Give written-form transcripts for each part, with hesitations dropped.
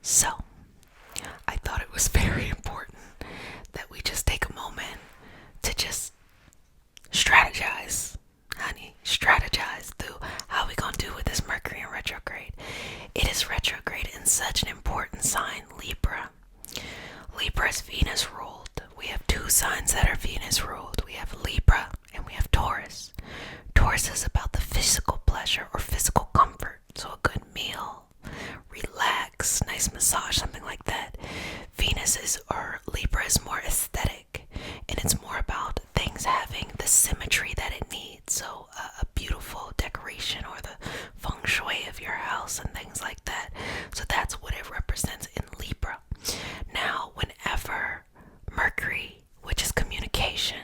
So, I thought it was very important that we just take a moment to just strategize, honey, strategize through how we gonna do with this Mercury in retrograde. It is retrograde in such an important sign, Libra. Libra is Venus ruled. We have two signs that are Venus ruled. We have Libra and we have Taurus. Taurus is about the physical pleasure or physical comfort. So a good meal, relax, nice massage, something like that. Venus is, or Libra is more aesthetic, and it's more about things having the symmetry that it needs. So a beautiful decoration or the feng shui of your house and things like that. So that's what it represents in Libra. Now, whenever Mercury, which is communication,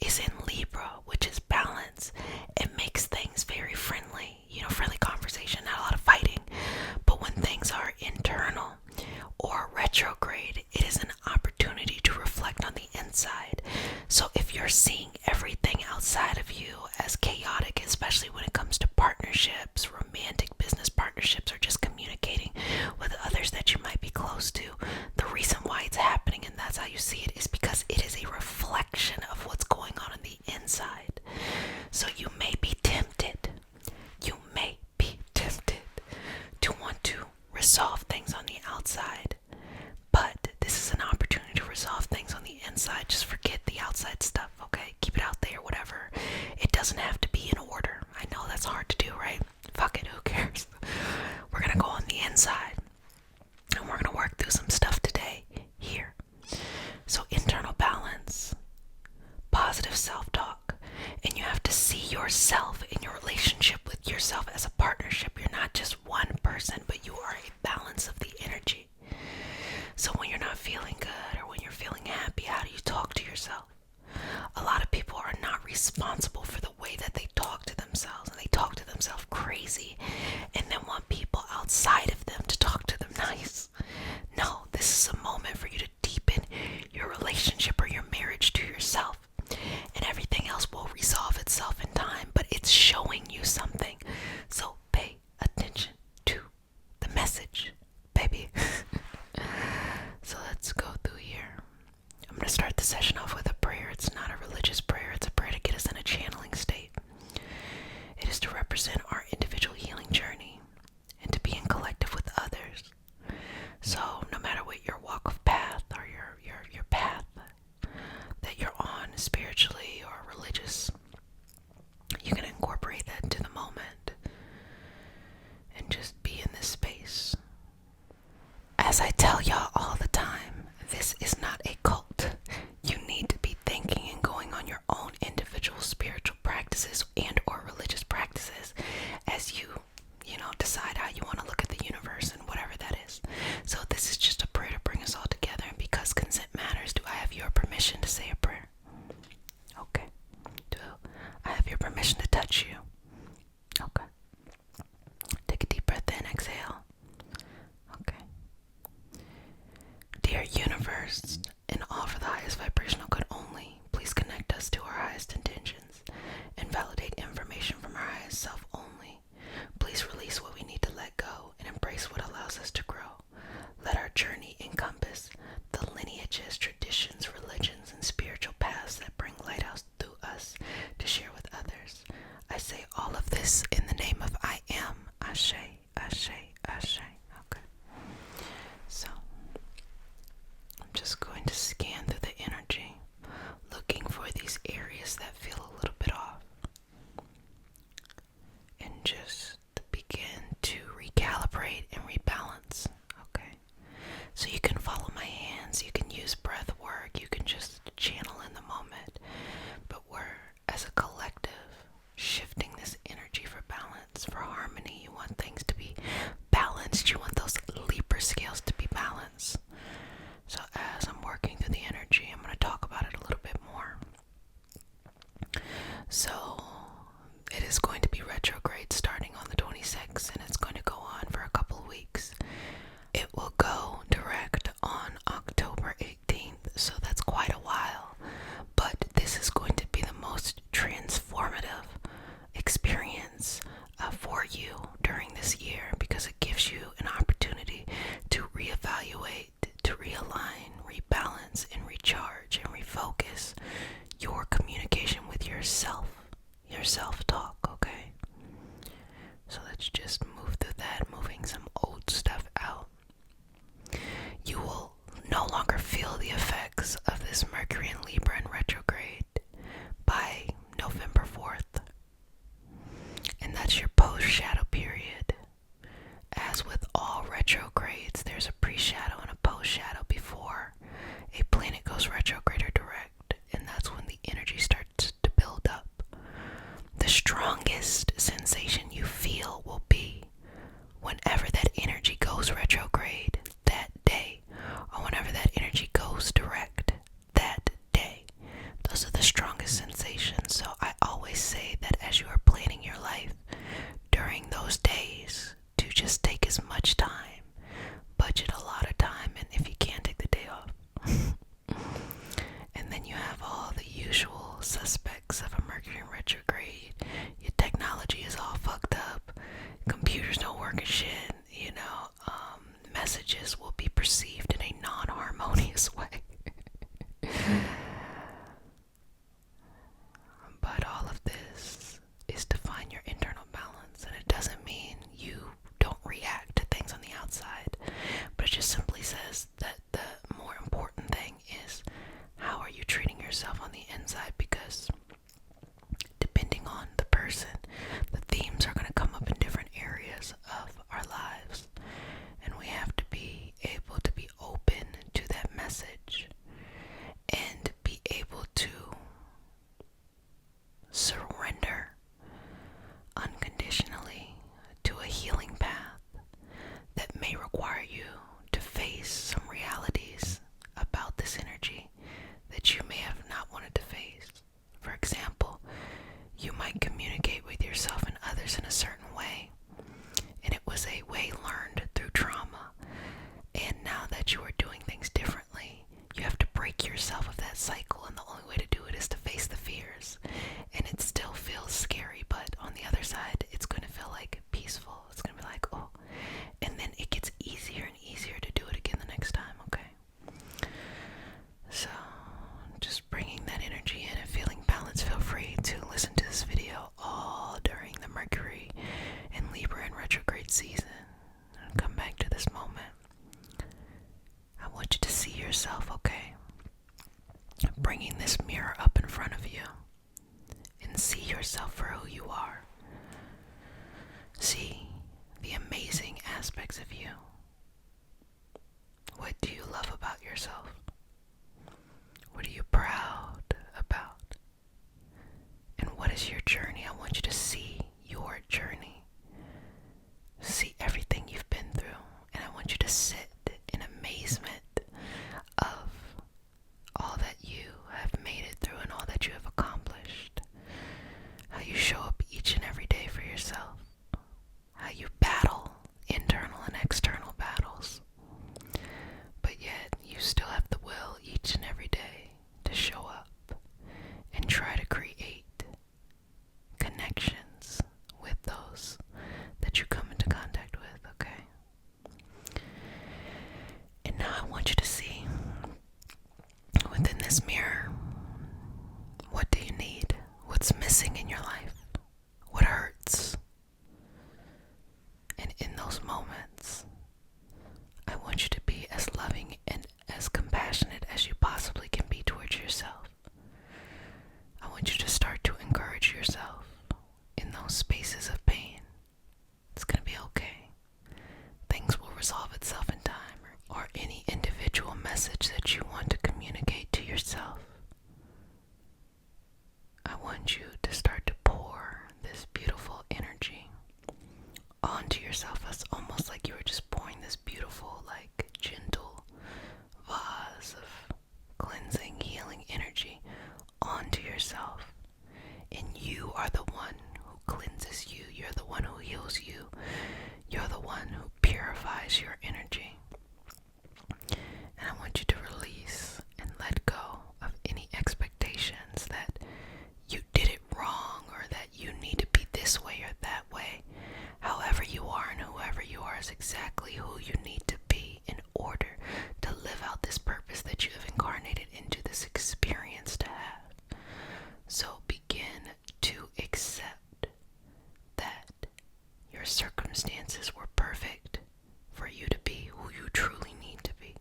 is in Libra, which is balance, it makes things very friendly, friendly conversation, not a lot of fighting. But when things are internal or retrograde, it is an opportunity to reflect on the inside. So if you're seeing everything outside of you as chaotic, especially when it comes to partnerships, romantic business partnerships, or just communicating with others that you might be close to, the reason why it's happening and that's how you see it is because it is a reflection of what's going on the inside. So you may be tempted to want to resolve things on the outside, but this is an opportunity to resolve things on the inside. Just forget the outside stuff, okay? Keep it out there, whatever. It doesn't have to be in order. I know that's hard to do, right? Fuck it, who cares? We're gonna go on the inside and we're gonna work through some stuff today here. So internal balance, positive self-talk, and you have to see yourself in your relationship with yourself as a partnership. You're not just one person, but you are a balance of the energy. So when you're not feeling good or when you're feeling happy, how do you talk to yourself? A lot of people are not responsible for the way that they talk to themselves, and they talk to themselves crazy and then want people outside of them to talk to them nice. No, this is a moment for you to deepen your relationship or your marriage to yourself, and everything else will resolve itself in time, but it's showing you something. So pay attention to the message, baby. So let's go through here. I'm going to start the session off with a prayer. It's not a religious prayer. It's a prayer to get us in a channeling state. It is to represent our individual healing journey and to be in collective with others. So no matter what your walk of path or your path that you're on spiritually or religious, you can incorporate that into the moment and just be in this space. As I tell y'all all the time, this is not a cult. You need to be thinking and going on your own individual spiritual practices and or religious practices as you decide how you want to look at the universe and whatever that is. So this is just a prayer to bring us all together, and because consent matters, do I have your permission to say a prayer? Okay. Do I have your permission to touch you? Okay. Take a deep breath in, exhale. Okay. Dear universe, and all for the highest vibrational good only, please connect us to our highest intentions and validate information from our highest self only. Please release what we need to let go and embrace what allows us to grow. Let our journey encompass the lineages, traditions, religions, and spiritual paths that bring lighthouse through us to share with others. I say all of this in the name of I am. Ashe, Ashe, Ashe. Okay. So I'm just going messages will be perceived in a non-harmonious way. But all of this is to find your internal balance, and it doesn't mean you don't react to things on the outside, but it just simply says that the more important thing is, how are you treating yourself on the inside? Because depending on the person, the themes are going to come up in different areas of our lives, and we have to be able to be open to that message and be able to surrender unconditionally to a healing path that may require you to face some realities about this energy that you may have not wanted to face. For example, you might communicate with yourself and others in a certain way, and it was a way learned through trauma, and now that you are doing things differently, you have to break yourself of that cycle, and the only way to do it is to face the fears. And it still feels scary, but on the other side, it's going to feel like peaceful. It's going to be like, oh, and then it gets easier and easier to do it again the next time, okay? So, just bringing that energy in and feeling balanced. Feel free to listen to this video all during the Mercury and Libra and retrograde season. And come back to this moment. I want you to see yourself, okay? Bringing this mirror up in front of you and see yourself for who you are. See the amazing aspects of you. What do you love about yourself? What are you proud about? And what is your journey? I want you to see your journey. See everything you've been through. And I want you to sit in amazement of all that you have made it through and all that you have accomplished. How you show up each and every day for yourself. How you battle internal and external battles. But yet you still have the will each and every day to show up and try to create connections with those that you come into contact with, okay? And now I want you to see within this mirror, what do you need? What's missing in your life? What hurts? And in those moments, I want you to be as loving and as compassionate as you possibly can be towards yourself. I want you to start to encourage yourself in those spaces of pain. It's going to be okay. Things will resolve itself in time, or any individual message that you want to communicate to yourself. I want you to start to pour this beautiful energy onto yourself. It's almost like you were just pouring this beautiful, like, gentle vase of cleansing, healing energy onto yourself. And you are the one who cleanses you. You're the one who heals you. You're the one who purifies your energy. And I want you to release and let go of any expectations that you did it wrong, or that you need to be this way or that way. However you are and whoever you are is exactly who you need to be in order to live out this purpose that you have incarnated into this experience to have. So begin to accept that your circumstances were perfect for you to be who you truly need to be.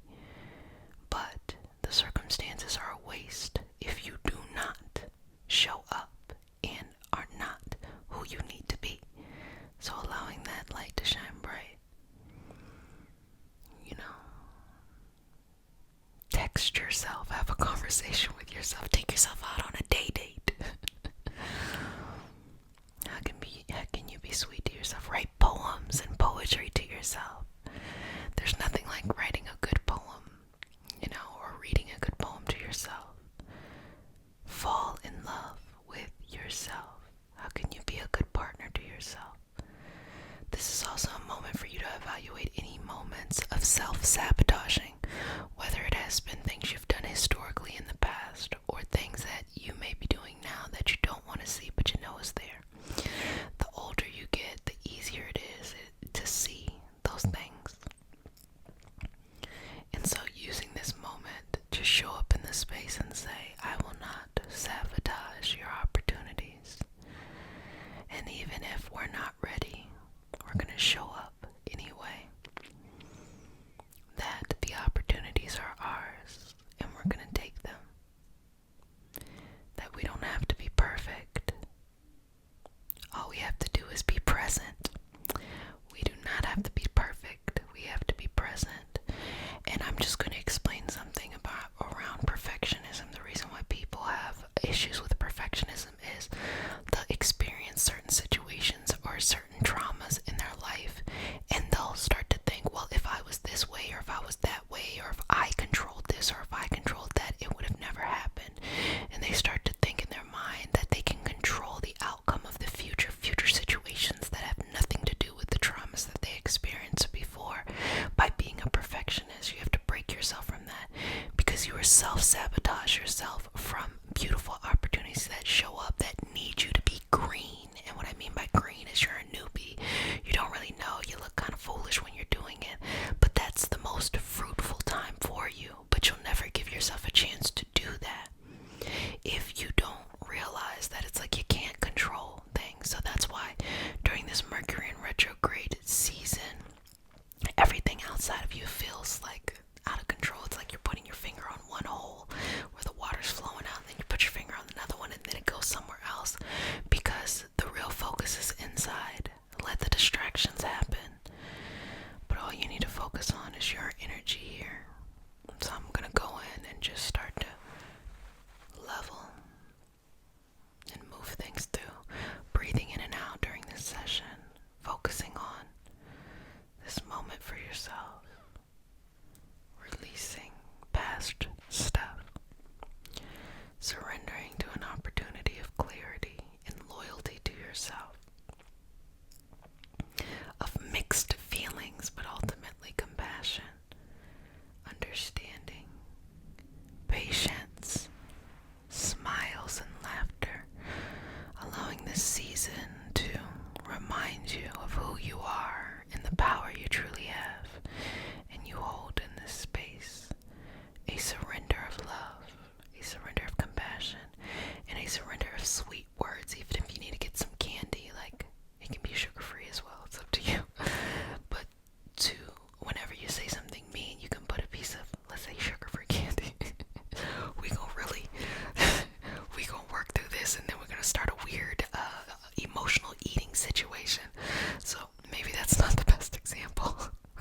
But the circumstances are a waste if you do not show up and are not who you need to be. So allowing that light to shine bright. You know, text yourself, have a conversation with yourself, take yourself out on a date. How can you be sweet to yourself? Write poems and poetry to yourself. There's nothing like writing a good poem, or reading a good poem to yourself. Fall in love with yourself. How can you be a good partner to yourself? This is also a moment for you to evaluate any moments of self-sabotaging, whether it has been things you've done historically in the past or things that you may be doing now that you don't want to see but you know is there. The older you get, the easier it is to see those things. just show up in this space and say, I will not sabotage your opportunities. And even if we're not ready, we're going to show up anyway. That the opportunities are ours and we're going to take them. That we don't have to be perfect. All we have to do is be present. We do not have to be perfect. We have to be present. And I'm just going to explain something around perfectionism. The reason why people have issues with perfectionism is they'll experience certain situations or certain traumas in their life, and they'll start to think, well, if I was this way, or if I was that way, or if I controlled this, or if I controlled that, it would have never happened. And they start to think in their mind that they can control the outcome of the future situations that have nothing to do with the traumas that they experienced before. By being a perfectionist, you have to break yourself from that, because you are self-sabotage yourself from beautiful opportunities that show up that need you to be green. And what I mean by green is you're a newbie. You don't really know. You look kind of foolish when you're doing it, but that's the most fruitful time for you. But you'll never give yourself a chance to do that if you don't realize that it's like you can't control things. So that's why during this Mercury Retrograde season, everything outside of you feels like out of control. It's like you're putting your finger on one hole where the water's flowing out, and then you put your finger on another one, and then it goes somewhere else, because the real focus is inside. Let the distractions happen, but all you need to focus on is your energy here. So I'm gonna go in and just start to level and move things through, breathing in and out during this session, focusing on this moment for yourself, releasing past stuff, surrendering to an opportunity of clarity and loyalty to yourself, of mixed feelings, but ultimately compassion, understanding, patience, smiles and laughter, allowing this season to remind you of who you are and the power you truly have, and you hold in this space a surrender of love, a surrender of compassion, and a surrender of sweet words. Even if you need to get some candy, like, it can be sugar-free as well, it's up to you. But whenever you say something mean, you can put a piece of, let's say, sugar-free candy. we gonna work through this, and then we're gonna start a weird emotional eating situation. So maybe that's not the best example.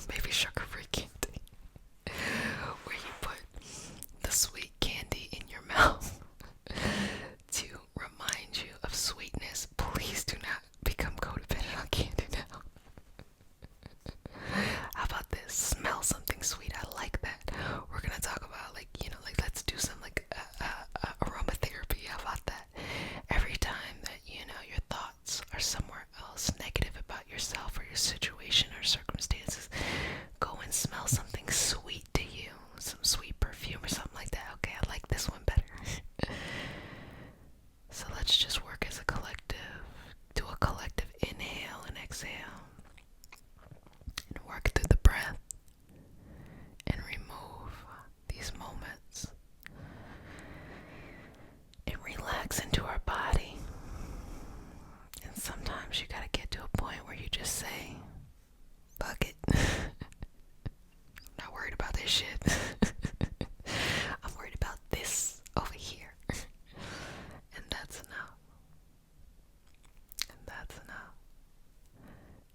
Maybe sugar-free candy, where you put the sweet candy in your mouth to remind you of sweetness. Please do not become codependent on candy now. How about this? Smell something sweet. I like that. We're gonna talk about, like, let's do some aromatherapy. How about that? Every time that your thoughts are somewhere else, negative about yourself or your situation or circumstances, go and smell something sweet to you, some sweet perfume or something like that. Okay, I like this one better. So let's just work as a collective. Do a collective inhale and exhale, and work through the breath and remove these moments and relax into our body. And sometimes you gotta get to a point where you just say, fuck it. I'm not worried about this shit. I'm worried about this over here. And that's enough. And that's enough.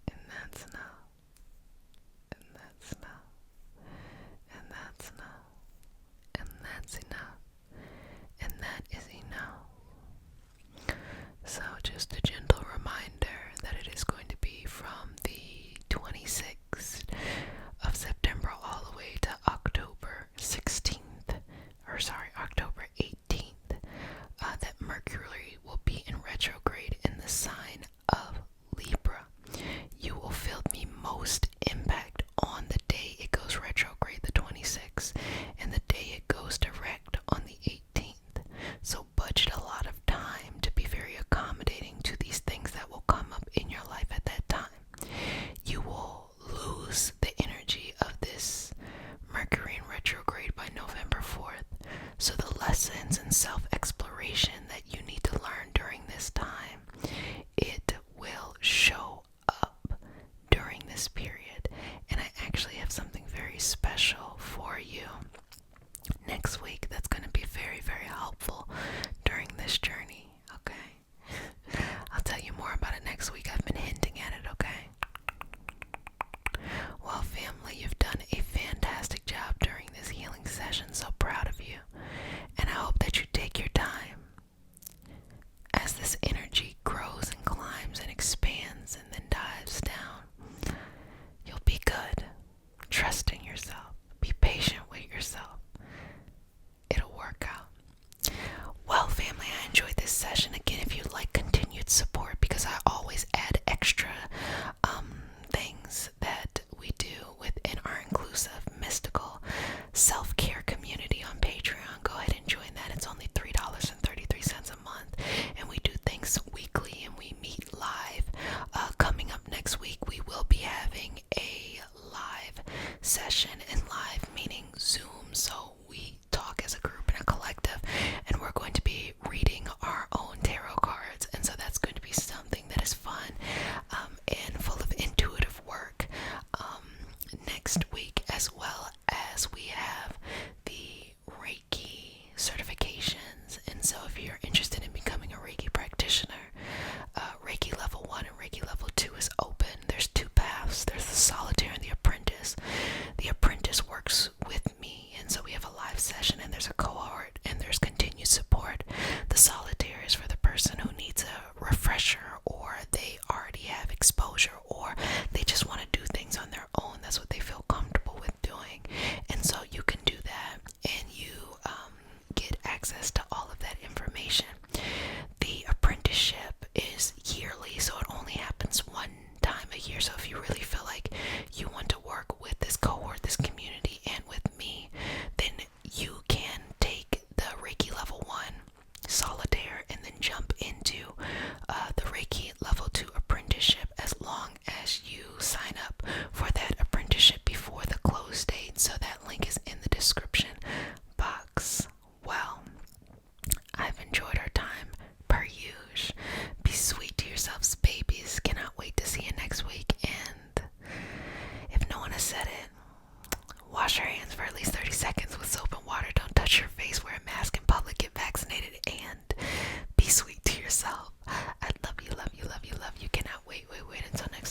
And that's enough. And that's enough. And that's enough. And that's enough. And that is enough. So just a gentle reminder that it is going to be from the 26th of September all the way to October yourself. Be patient with yourself. It'll work out. Well, family, I enjoyed this session. Again, if you'd like continued support, because I always add extra things that we do within our inclusive, mystical, self-care community on Patreon, go ahead and join that. It's only $3.33 a month, and we do things weekly, and we meet live. Coming up next week, we will be having a live session, and live meaning Zoom, so we talk as a group and a collective, and we're going to be reading our own tarot cards, and so that's going to be something that is fun and full of intuitive work next week, as well as we have the Reiki certifications. And so if you're interested in becoming a Reiki practitioner, Reiki level 1 and Reiki level 2 is open. There's two paths. There's the solitaire and the apprentice. The apprentice works with me, and so we have a live session, and there's a cohort, and there's continued support. The solitaire is for the person who needs a refresher, or they already have exposure, or they just want to do things on their own. That's what they feel comfortable with doing, and so you can do that, and you get access to all of that information. The apprenticeship is yearly, so it only happens one time a year. So if you really feel like you want to work with this cohort, this community, and with me, then you can take the Reiki level 1 solitaire and then jump into the Reiki level 2 apprenticeship, as long as you sign up for that apprenticeship before the close date. So that link is in the description box. Well, I've enjoyed our time per usual. Be sweet to yourselves, babies. Cannot wait to see you next week. And if no one has said it, wash your hands for at least 30 seconds with soap and water. Don't touch your face. Wear a mask in public. Get vaccinated. And be sweet to yourself. I love you, love you, love you, love you. Cannot wait until next